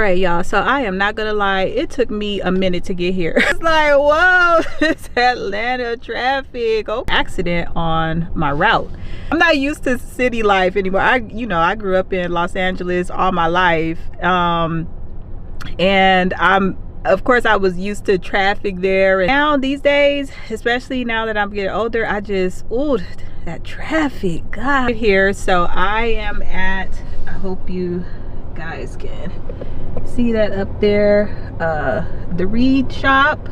right, y'all, so I am not gonna lie, it took me a minute to get here. It's like, whoa, it's Atlanta traffic. Oh, accident on my route. I'm not used to city life anymore. I grew up in Los Angeles all my life, and of course I was used to traffic there, and now these days, especially now that I'm getting older, I just, ooh, that traffic, God. Here, so I am at, I hope you guys can see that up there, the Reed shop.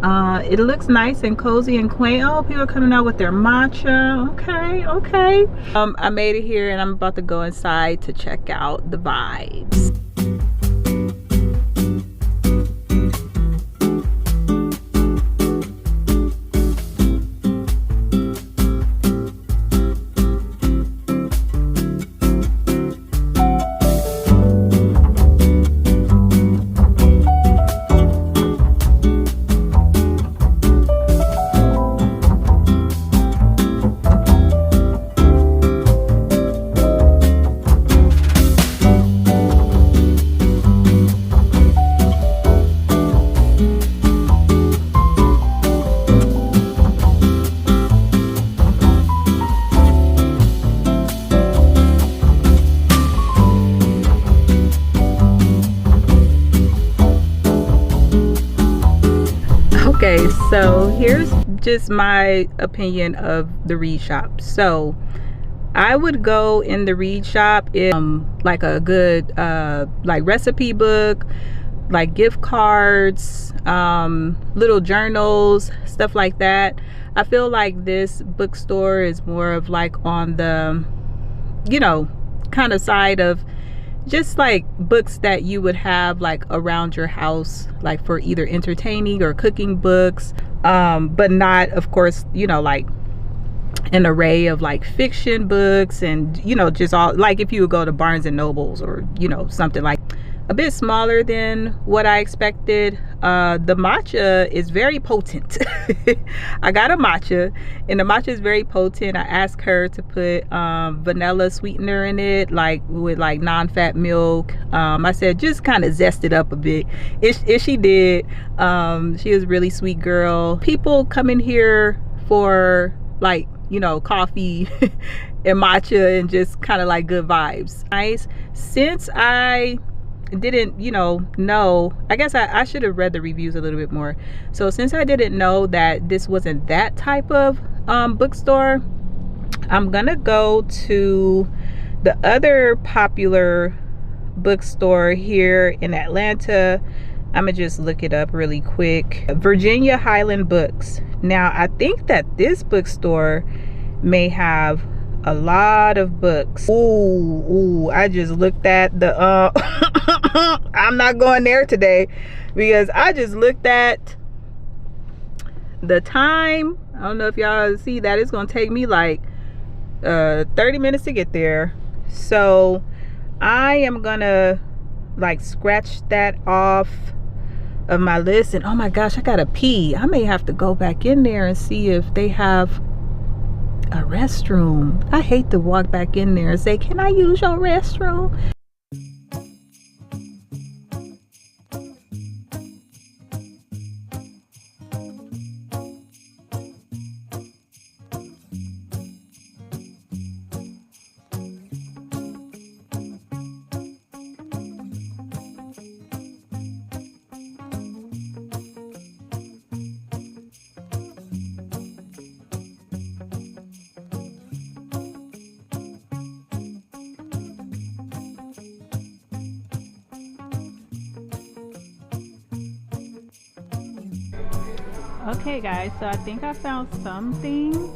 It looks nice and cozy and quaint. Oh, people are coming out with their matcha. Okay. I made it here and I'm about to go inside to check out the vibes. Okay, so here's just my opinion of the Reed shop. So I would go in the Reed shop if like a good like recipe book, like gift cards, little journals, stuff like that. I feel like this bookstore is more of like on the, you know, kind of side of just like books that you would have like around your house, like for either entertaining or cooking books, but not, of course, you know, like an array of like fiction books and, you know, just all, like if you would go to Barnes and Nobles or, you know, something like a bit smaller than what I expected. The matcha is very potent. I got a matcha and the matcha is very potent. I asked her to put vanilla sweetener in it, like with like non-fat milk. I said just kind of zest it up a bit. If she did. She was a really sweet girl. People come in here for like, you know, coffee and matcha and just kind of like good vibes. Nice. Since I didn't, you know, I guess I should have read the reviews a little bit more. So since I didn't know that this wasn't that type of bookstore, I'm gonna go to the other popular bookstore here in Atlanta. I'm gonna just look it up really quick. Virginia Highland Books. Now I think that this bookstore may have a lot of books. Ooh, I just looked at the I'm not going there today because I just looked at the time. I don't know if y'all see that. It's gonna take me like 30 minutes to get there. So I am gonna like scratch that off of my list. And oh my gosh, I gotta pee. I may have to go back in there and see if they have a restroom. I hate to walk back in there and say, can I use your restroom? Okay guys, so I think I found something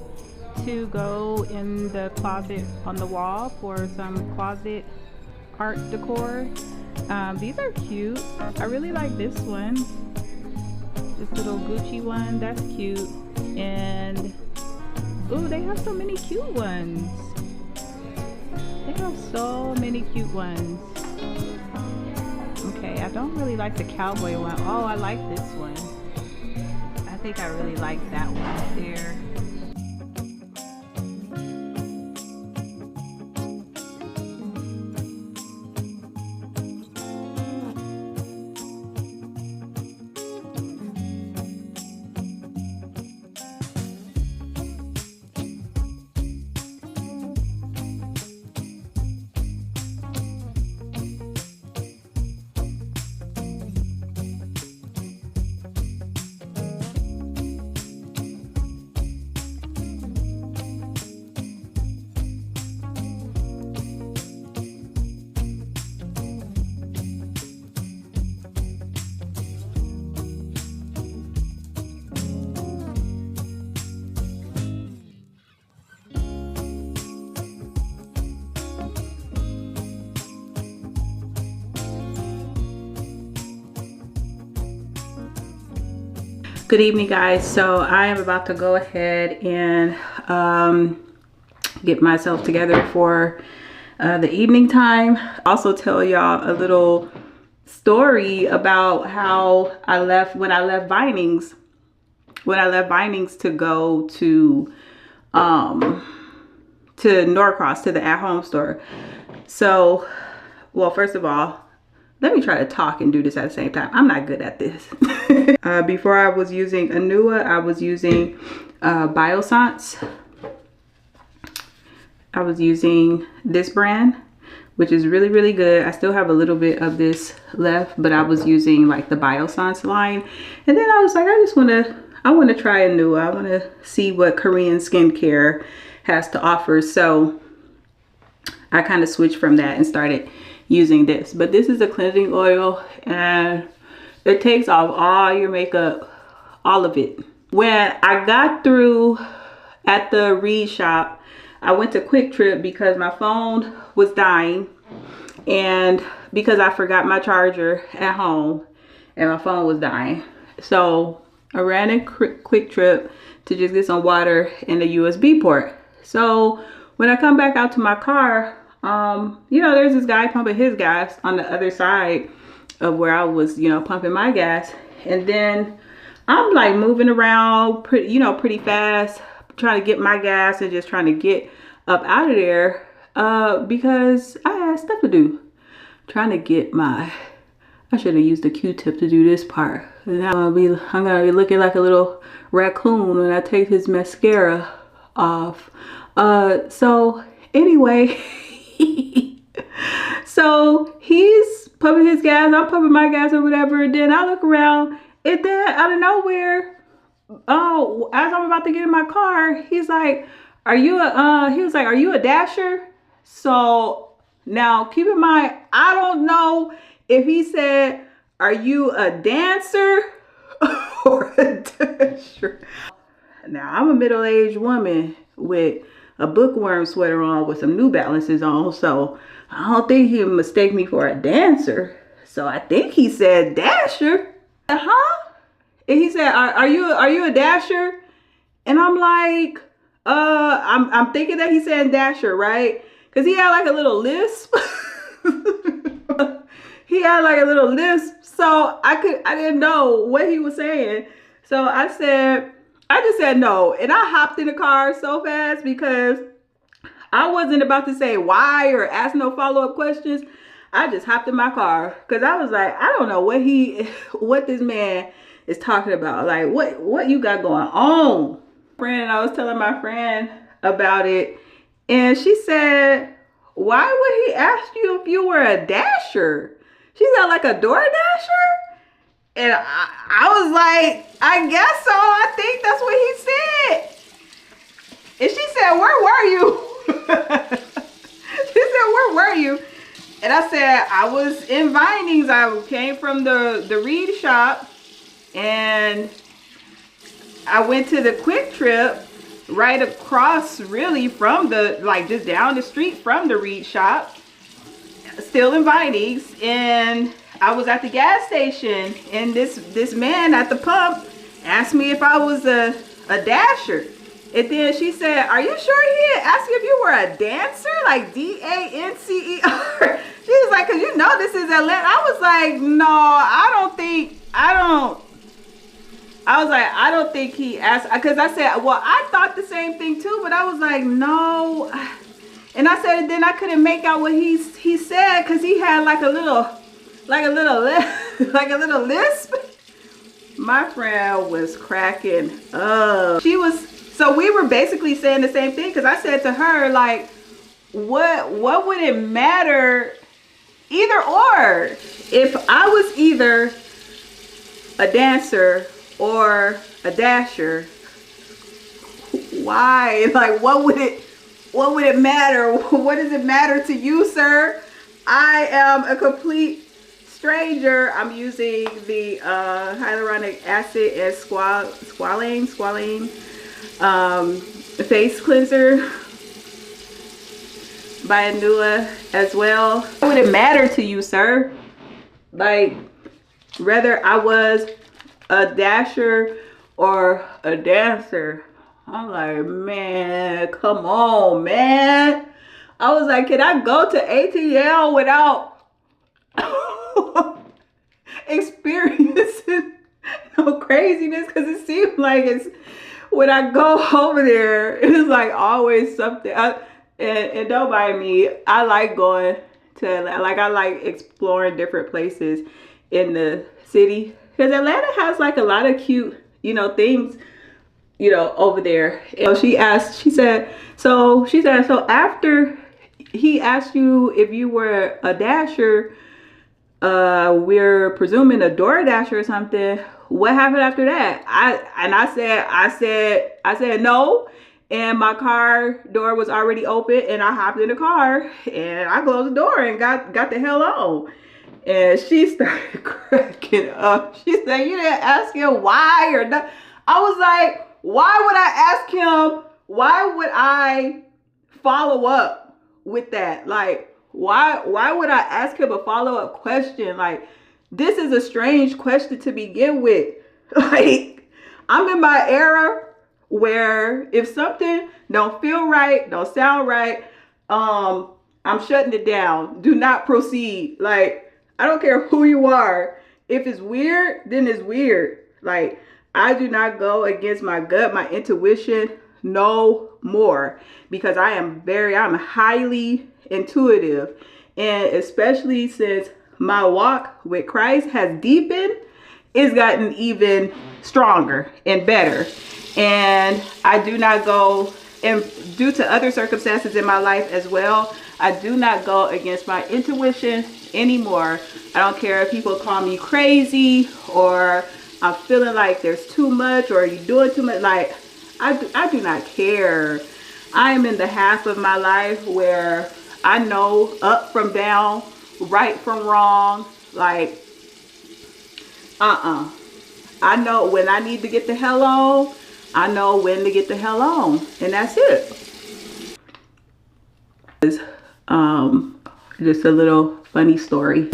to go in the closet on the wall for some closet art decor. These are cute. I really like this one. This little Gucci one, that's cute. And ooh, they have so many cute ones. They have so many cute ones. Okay, I don't really like the cowboy one. Oh, I like this one. I think I really like that one there. Good evening, guys. So I am about to go ahead and get myself together for the evening time. Also tell y'all a little story about how I left when I left Vinings. When I left Vinings to go to Norcross, to the at-home store. So, well, first of all, let me try to talk and do this at the same time. I'm not good at this. Before I was using Anua, I was using Biossance. I was using this brand, which is really, really good. I still have a little bit of this left, but I was using like the Biossance line. And then I was like, I want to try Anua. I want to see what Korean skincare has to offer. So I kind of switched from that and started using this. But this is a cleansing oil and it takes off all your makeup, all of it. When I got through at the Reed shop, I went to Quick Trip because my phone was dying and because I forgot my charger at home and my phone was dying. So I ran a Quick Trip to just get some water and a USB port. So when I come back out to my car, you know, there's this guy pumping his gas on the other side of where I was, you know, pumping my gas. And then I'm like moving around pretty fast, trying to get my gas and just trying to get up out of there because I had stuff to do. Trying to get I should have used a Q-tip to do this part. And I'm gonna be looking like a little raccoon when I take his mascara off. So anyway, so he's pumping his gas, I'm pumping my gas or whatever. And then I look around and then out of nowhere, as I'm about to get in my car, he's like, he was like, are you a dasher? So now keep in mind, I don't know if he said, are you a dancer or a dasher? Now I'm a middle-aged woman with a bookworm sweater on with some New Balances on, so I don't think he would mistake me for a dancer. So I think he said dasher. Huh? And he said, are you a dasher? And I'm like, I'm thinking that he said dasher, right? Because he had like a little lisp. He had like a little lisp, so I didn't know what he was saying. So I just said no, and I hopped in the car so fast because I wasn't about to say why or ask no follow-up questions. I just hopped in my car because I was like, I don't know what this man is talking about. Like, what you got going on? I was telling my friend about it, and she said, why would he ask you if you were a dasher? She said, like a door dasher? And I was like, I guess so. I think that's what he said. And she said, where were you? She said, where were you? And I said, I was in Vinings. I came from the Reed shop. And I went to the Quick Trip right across really from just down the street from the Reed shop. Still in Vinings, and I was at the gas station, and this man at the pump asked me if I was a dasher. And then she said, are you sure he had asked you if you were a dancer? Like D-A-N-C-E-R. She was like, because you know this is Atlanta. I was like, no, I don't think he asked, because I said, well, I thought the same thing too, but I was like, no. And I said, and then I couldn't make out what he said because he had like a little lisp. My friend was cracking up. So we were basically saying the same thing because I said to her, like, what would it matter? Either or. If I was either a dancer or a dasher, why? Like, what would it matter? What does it matter to you, sir? I am a complete stranger. I'm using the hyaluronic acid and squalane face cleanser by Anua as well. What would it matter to you, sir? Like, whether I was a dasher or a dancer. I'm like, man, come on, man. I was like, can I go to ATL without experiencing no craziness? Because it seems like it's when I go over there, it's like always something. And don't mind me, I like going to, like, I like exploring different places in the city, because Atlanta has like a lot of cute, things, over there. And she said, so after he asked you if you were a dasher, we're presuming a DoorDash or something. What happened after that? I said no, and my car door was already open, and I hopped in the car and I closed the door and got the hell on. And she started cracking up. She said, "You didn't ask him why or not." I was like, "Why would I ask him? Why would I follow up with that? Like, why would I ask him a follow-up question? Like, this is a strange question to begin with." Like, I'm in my era where if something don't feel right, don't sound right, I'm shutting it down. Do not proceed. Like, I don't care who you are. If it's weird, then it's weird. Like, I do not go against my gut, my intuition, no more, because I'm highly intuitive. And especially since my walk with Christ has deepened, it's gotten even stronger and better. And I do not go, and due to other circumstances in my life as well, I do not go against my intuition anymore. I don't care if people call me crazy, or I'm feeling like there's too much, or you're doing too much. Like, I do not care. I am in the half of my life where I know up from down, right from wrong. Like, I know when I need to get the hell on. I know when to get the hell on, and that's it. Just a little funny story.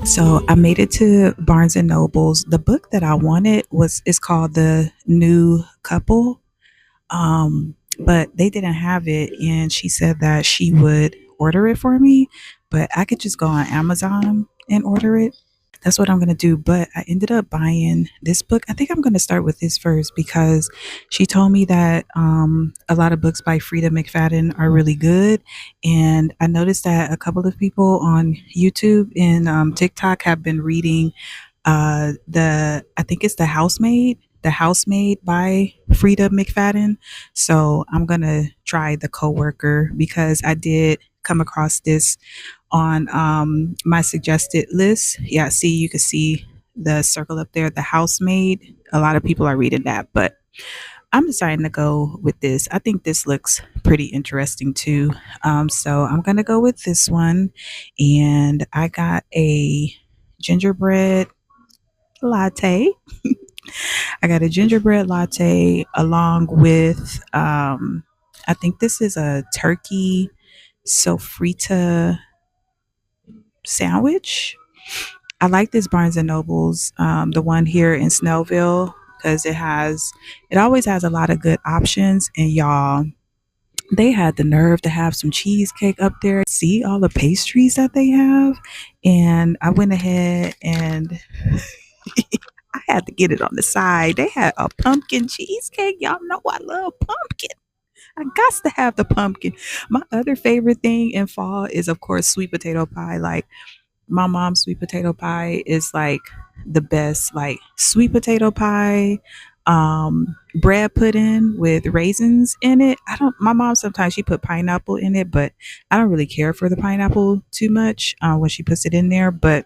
So I made it to Barnes and Noble's. The book that I wanted is called The New Couple. But they didn't have it, and she said that she would order it for me, but I could just go on Amazon and order it. That's what I'm going to do. But I ended up buying this book. I think I'm going to start with this first because she told me that a lot of books by Freida McFadden are really good. And I noticed that a couple of people on YouTube and TikTok have been reading I think it's The Housemaid by Freida McFadden. So I'm going to try The Coworker because I did come across this on my suggested list. Yeah, see, you can see the circle up there, The Housemaid. A lot of people are reading that, but I'm deciding to go with this. I think this looks pretty interesting too. So I'm gonna go with this one, and I got a gingerbread latte. I got a gingerbread latte along with I think this is a turkey sofrita sandwich. I like this Barnes and Nobles, the one here in Snellville, because it always has a lot of good options. And y'all, they had the nerve to have some cheesecake up there. See all the pastries that they have, and I went ahead and I had to get it on the side. They had a pumpkin cheesecake. Y'all know I love pumpkin. I got to have the pumpkin. My other favorite thing in fall is, of course, sweet potato pie. Like my mom's sweet potato pie is like the best. Like sweet potato pie, bread pudding with raisins in it. I don't. My mom sometimes she put pineapple in it, but I don't really care for the pineapple too much when she puts it in there. But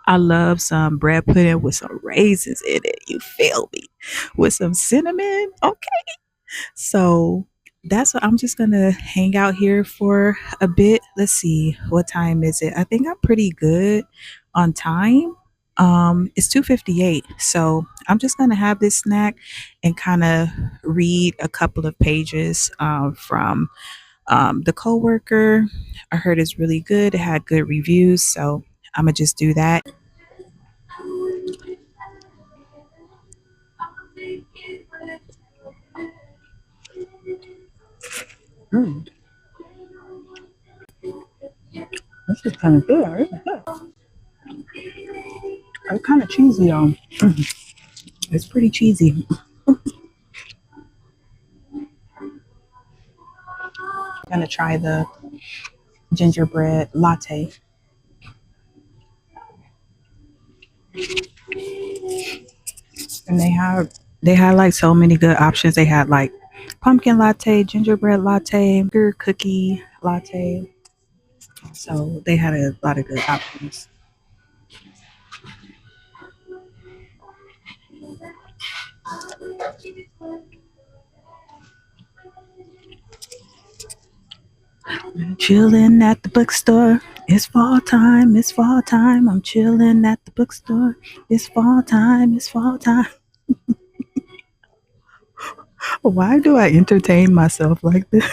I love some bread pudding with some raisins in it. You feel me? With some cinnamon. Okay. So that's what I'm just gonna hang out here for a bit. Let's see, what time is it? I think I'm pretty good on time. It's 2:58. So I'm just gonna have this snack and kind of read a couple of pages from the coworker. I heard it's really good. It had good reviews. So I'm gonna just do that. Mm, this is kind of good. It's kind of cheesy, y'all. It's pretty cheesy. I'm gonna try the gingerbread latte. And they had like so many good options. They had like pumpkin latte, gingerbread latte, cookie latte. So they had a lot of good options. Chilling at the bookstore. It's fall time. It's fall time. I'm chilling at the bookstore. It's fall time. It's fall time. Why do I entertain myself like this?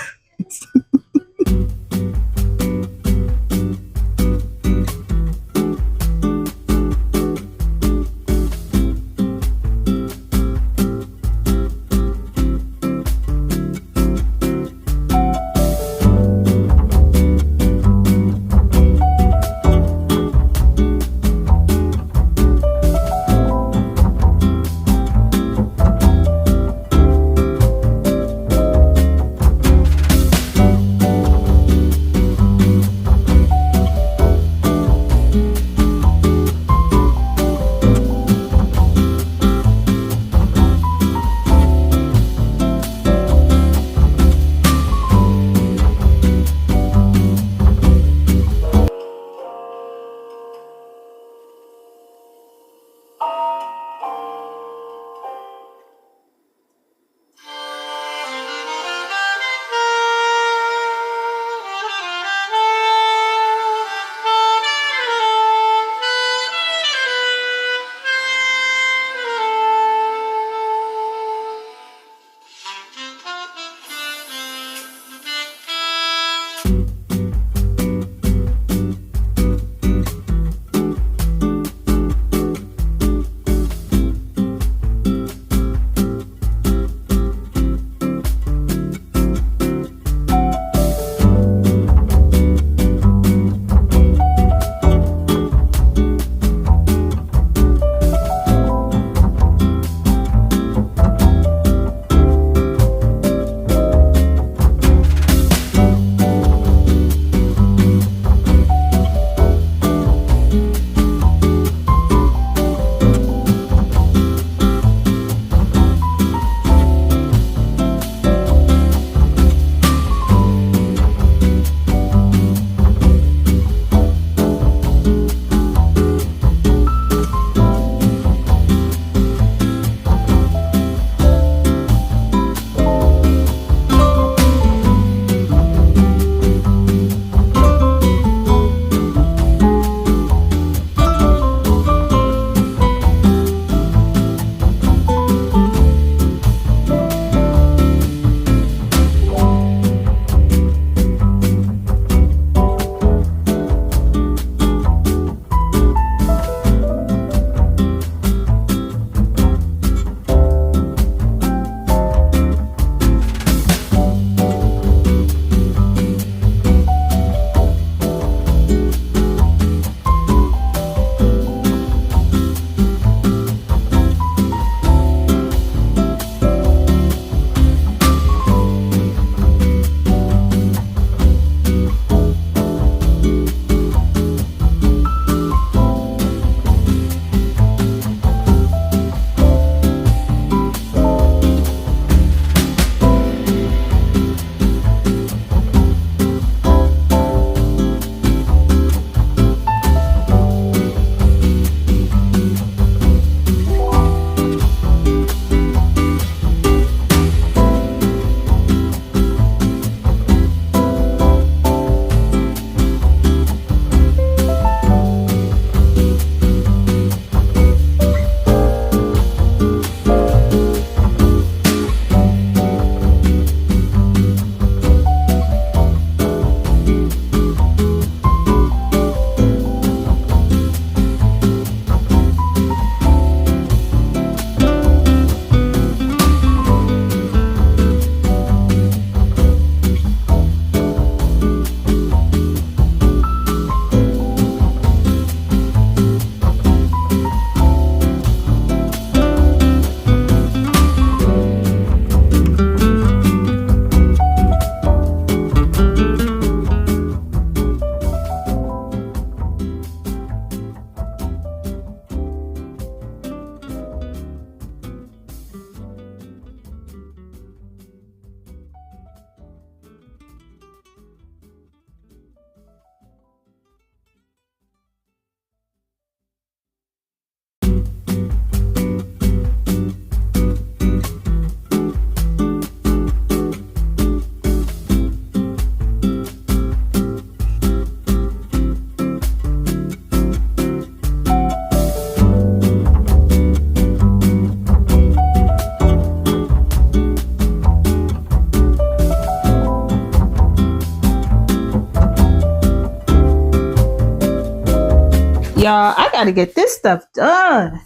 Y'all, I gotta get this stuff done.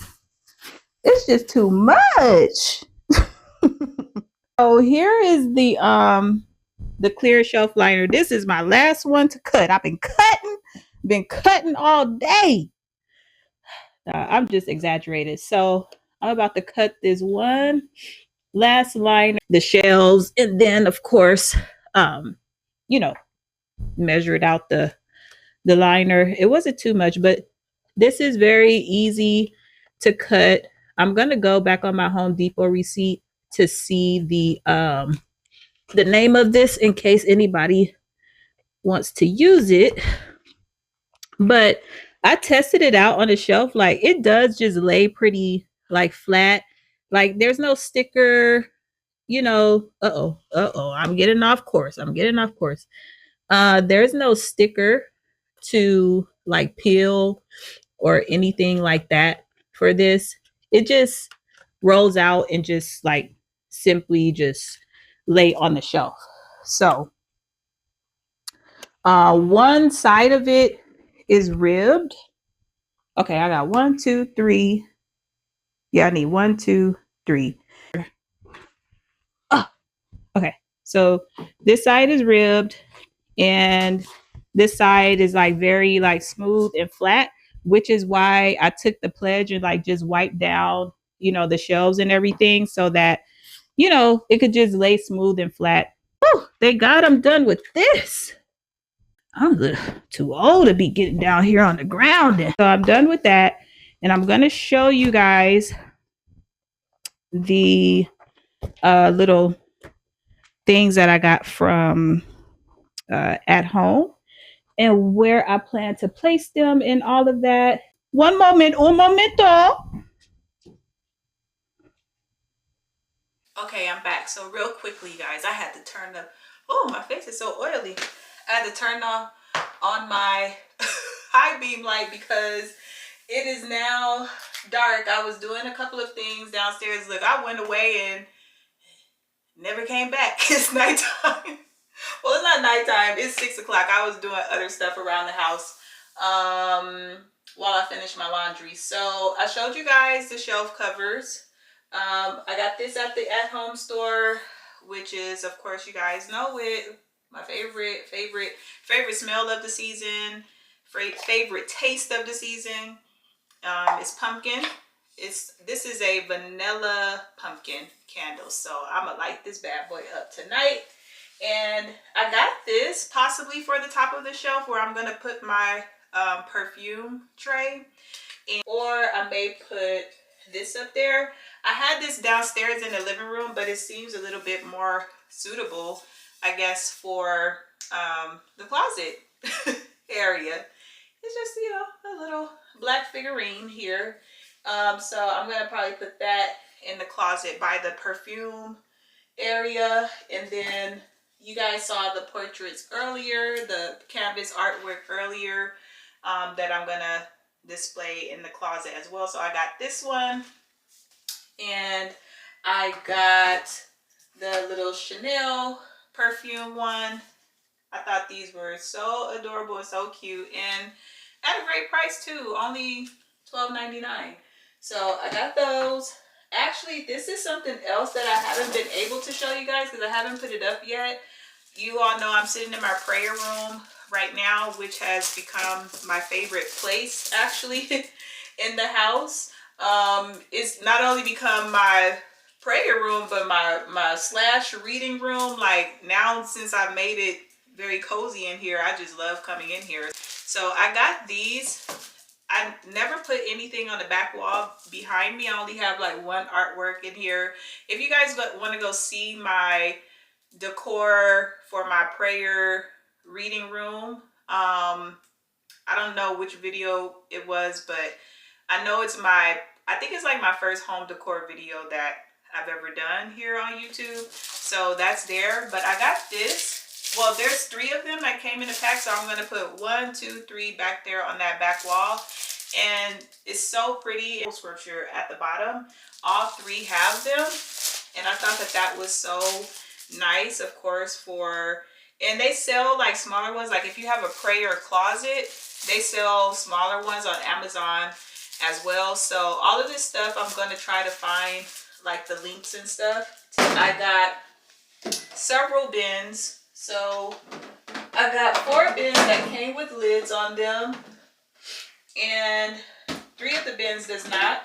It's just too much. So here is the clear shelf liner. This is my last one to cut. I've been cutting all day. I'm just exaggerated. So I'm about to cut this one last liner, the shelves, and then of course, you know, measured out the liner. It wasn't too much, but this is very easy to cut. I'm gonna go back on my Home Depot receipt to see the name of this in case anybody wants to use it. But I tested it out on the shelf. Like it does just lay pretty like flat. Like there's no sticker, you know. I'm getting off course. There's no sticker to like peel or anything like that for this. It just rolls out and just like simply just lay on the shelf. So one side of it is ribbed. Okay, I got 1, 2, 3. Yeah, I need 1, 2, 3. Oh, okay. So this side is ribbed and this side is like very like smooth and flat, which is why I took the pledge and like just wiped down, you know, the shelves and everything so that, you know, it could just lay smooth and flat. Oh, thank God I'm done with this. I'm a little too old to be getting down here on the ground. So I'm done with that. And I'm going to show you guys the little things that I got from at home and where I plan to place them and all of that. One momento. Okay, I'm back. So real quickly, guys, I had to turn my face is so oily. I had to turn on my high beam light because it is now dark. I was doing a couple of things downstairs. Look, I went away and never came back. It's nighttime. Well, it's not nighttime. It's 6 o'clock. I was doing other stuff around the house while I finished my laundry. So I showed you guys the shelf covers. I got this at the at-home store, which is, of course, you guys know it. My favorite smell of the season, favorite taste of the season. It's pumpkin. This is a vanilla pumpkin candle. So I'm gonna light this bad boy up tonight. And I got this possibly for the top of the shelf where I'm gonna put my perfume tray, or I may put this up there. I had this downstairs in the living room, but it seems a little bit more suitable, I guess, for the closet area. It's just, you know, a little black figurine here. So I'm gonna probably put that in the closet by the perfume area. And then you guys saw the portraits earlier, the canvas artwork earlier, that I'm gonna display in the closet as well. So I got this one, and I got the little Chanel perfume one. I thought these were so adorable and so cute, and at a great price too, only $12.99. So I got those. Actually, this is something else that I haven't been able to show you guys because I haven't put it up yet. You all know I'm sitting in my prayer room right now, which has become my favorite place actually in the house. It's not only become my prayer room, but my slash reading room. Like now, since I've made it very cozy in here, I just love coming in here. So I got these. I never put anything on the back wall behind me. I only have like one artwork in here. If you guys want to go see my decor for my prayer reading room, I don't know which video it was, but I know I think it's like my first home decor video that I've ever done here on YouTube. So that's there. But I got this. Well, there's 3 of them that came in the pack, so I'm going to put 1, 2, 3 back there on that back wall. And it's so pretty. Scripture at the bottom. All 3 have them. And I thought that was so nice, of course, for And they sell like smaller ones. Like if you have a prayer closet, they sell smaller ones on Amazon as well. So all of this stuff, I'm going to try to find like the links and stuff. I got several bins. So I got 4 bins that came with lids on them, and 3 of the bins does not.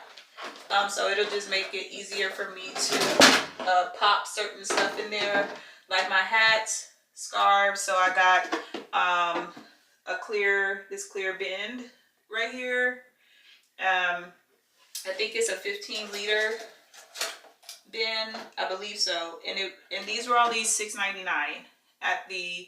So it'll just make it easier for me to pop certain stuff in there, like my hats, scarves. So I got this clear bin right here. I think it's a 15-liter bin, I believe so. And these were only $6.99 at the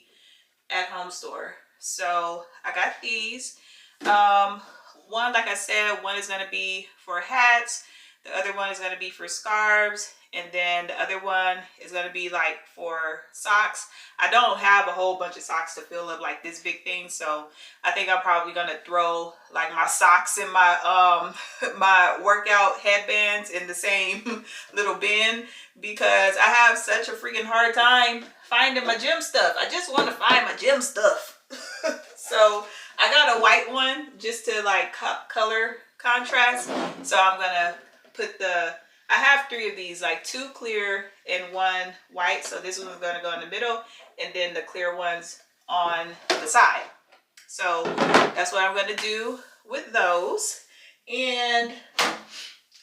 at-home store. So I got these. One, like I said, one is going to be for hats. The other one is going to be for scarves. And then the other one is going to be like for socks. I don't have a whole bunch of socks to fill up like this big thing. So I think I'm probably going to throw like my socks and my my workout headbands in the same little bin, because I have such a freaking hard time finding my gym stuff. I just want to find my gym stuff. So I got a white one just to like color contrast. So I'm gonna put I have 3 of these, like 2 clear and 1 white. So this one's gonna go in the middle, and then the clear ones on the side. So that's what I'm gonna do with those. And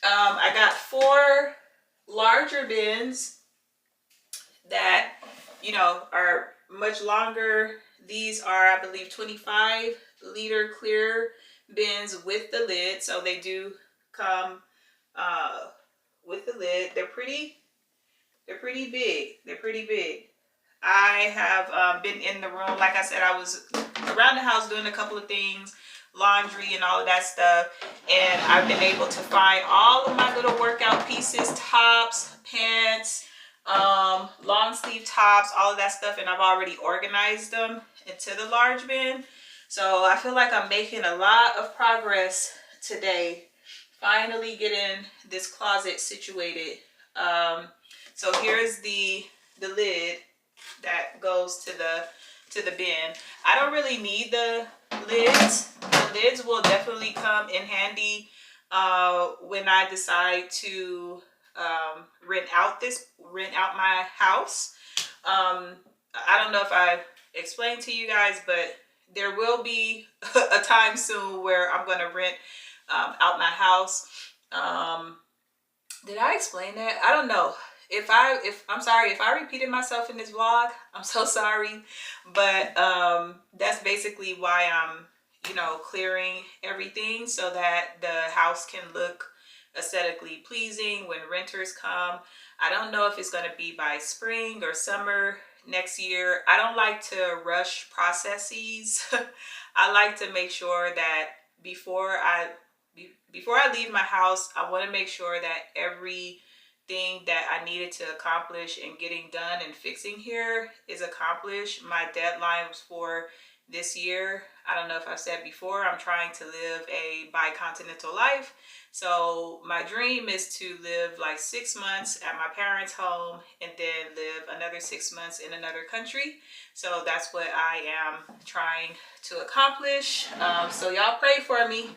I got 4 larger bins that, you know, are much longer. These are, I believe, 25-liter clear bins with the lid. So they do come with the lid. They're pretty big. They're pretty big. I have been in the room, like I said, I was around the house doing a couple of things, laundry and all of that stuff, and I've been able to find all of my little workout pieces, tops, pants, long sleeve tops, all of that stuff, and I've already organized them into the large bin. So I feel like I'm making a lot of progress today, finally getting this closet situated. So here's the lid that goes to the bin. I don't really need the lids. The lids will definitely come in handy when I decide to rent out my house. I don't know if I explained to you guys, but there will be a time soon where I'm going to rent out my house. Did I explain that? I don't know. I'm sorry if I repeated myself in this vlog, I'm so sorry. But that's basically why I'm, you know, clearing everything so that the house can look aesthetically pleasing when renters come. I don't know if it's going to be by spring or summer next year. I don't like to rush processes. I like to make sure that before I leave my house, I want to make sure that everything that I needed to accomplish and getting done and fixing here is accomplished. My deadline was for this year. I don't know if I've said before, I'm trying to live a bi-continental life. So my dream is to live like 6 months at my parents' home and then live another 6 months in another country. So that's what I am trying to accomplish. So y'all pray for me.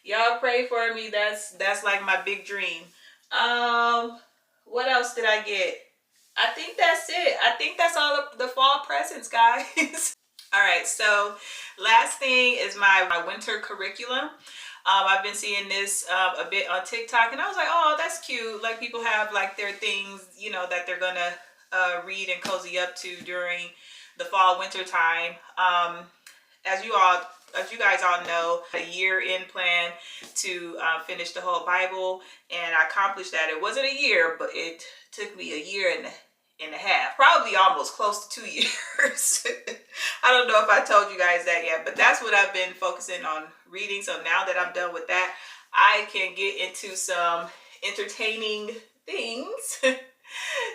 Y'all pray for me. That's like my big dream. What else did I get? I think that's it. I think that's all of the fall presents, guys. All right, so last thing is my winter curriculum. I've been seeing this a bit on TikTok, and I was like, oh, that's cute. Like people have like their things, you know, that they're gonna read and cozy up to during the fall winter time. As you guys all know, a year-end plan to finish the whole Bible, and I accomplished that. It wasn't a year, but it took me a year and a half, probably almost close to 2 years. I don't know if I told you guys that yet, but that's what I've been focusing on reading. So now that I'm done with that, I can get into some entertaining things.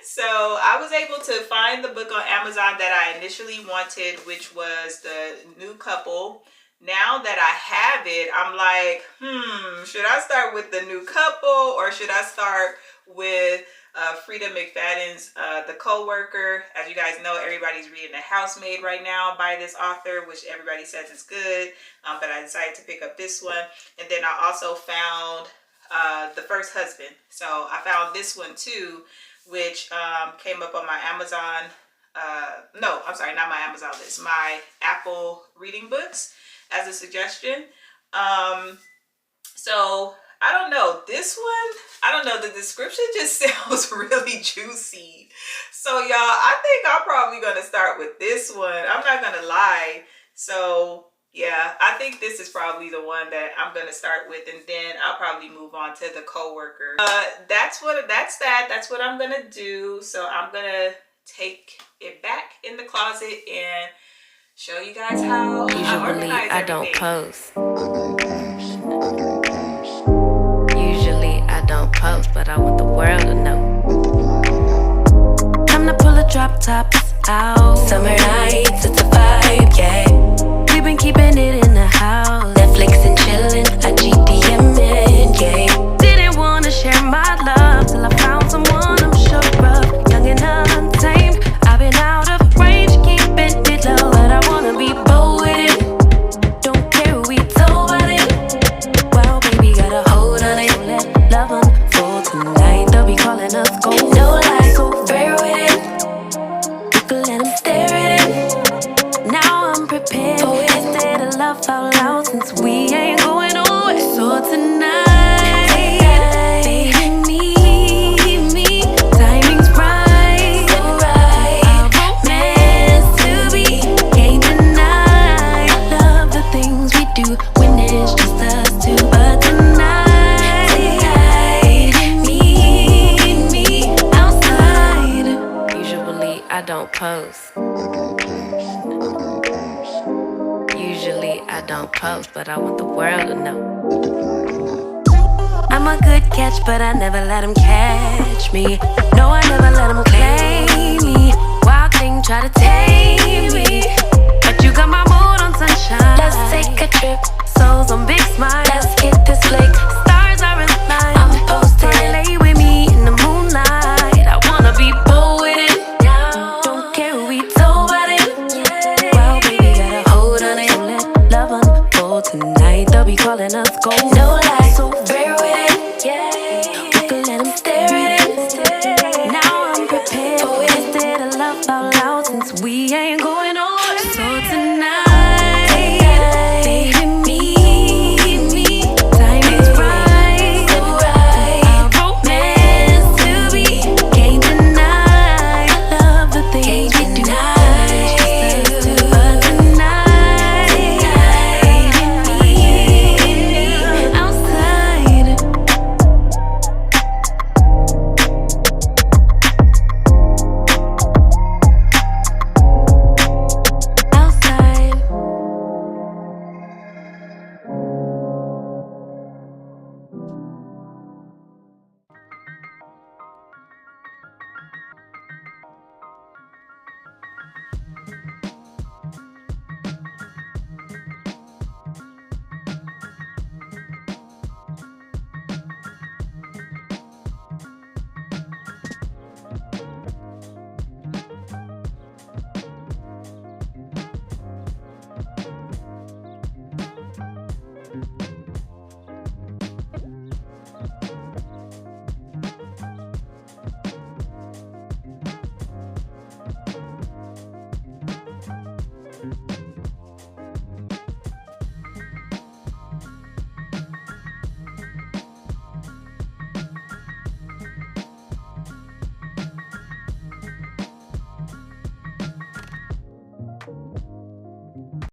So I was able to find the book on Amazon that I initially wanted, which was The New Couple. Now that I have it, I'm like, should I start with The New Couple or should I start with Freida McFadden's The Co-Worker. As you guys know, everybody's reading The Housemaid right now by this author, which everybody says is good, but I decided to pick up this one. And then I also found The First Husband. So I found this one too, which came up on my Amazon, no, I'm sorry, not my Amazon list, my Apple reading books as a suggestion. So I don't know, this one, I don't know, the description just sounds really juicy. So y'all, I think I'm probably going to start with this one. I'm not going to lie. So yeah, I think this is probably the one that I'm going to start with, and then I'll probably move on to The Co-Worker. That's what I'm going to do. So I'm going to take it back in the closet and show you guys how I organize everything. I don't post. Usually I don't post, but I want the world to know. Time to pull the drop tops out. Summer nights, it's a vibe, yeah. We've been keeping it in the house. Netflix and chillin', I GDM'in', yeah. Didn't wanna share my love till I found someone I'm sure of. Young and untamed, I've been out of range, keeping it low, but I wanna be bold with it. Don't care who we told about it. Well, baby, got a hold on it. Let love unfold tonight. They'll be calling us gold. No lies, so fair with it. You can let them stare at it. Now I'm prepared. Oh, instead of love out loud, since we ain't going nowhere. So tonight, baby, meet me. Timing's right, so right. Our romance to be, can't deny. Love the things we do when it's just us two. But tonight, meet me outside. Usually I don't post. Usually I don't post, but I want the world to know. I'm a good catch, but I never let them catch me. No, I never let them claim me. Wild thing try to tame me, but you got my mood on sunshine. Let's take a trip, souls on big smiles. Let's hit this lake, stars are in line. I'm posting, lay with me in the moonlight. I wanna be bold with it. Don't care who we told about it. Well, baby, got a hold on it. Let love unfold tonight. They'll be calling us gold. No lies, so rare with it. You can let them stare at it. Now I'm prepared. Oh, instead of love out loud, since we ain't going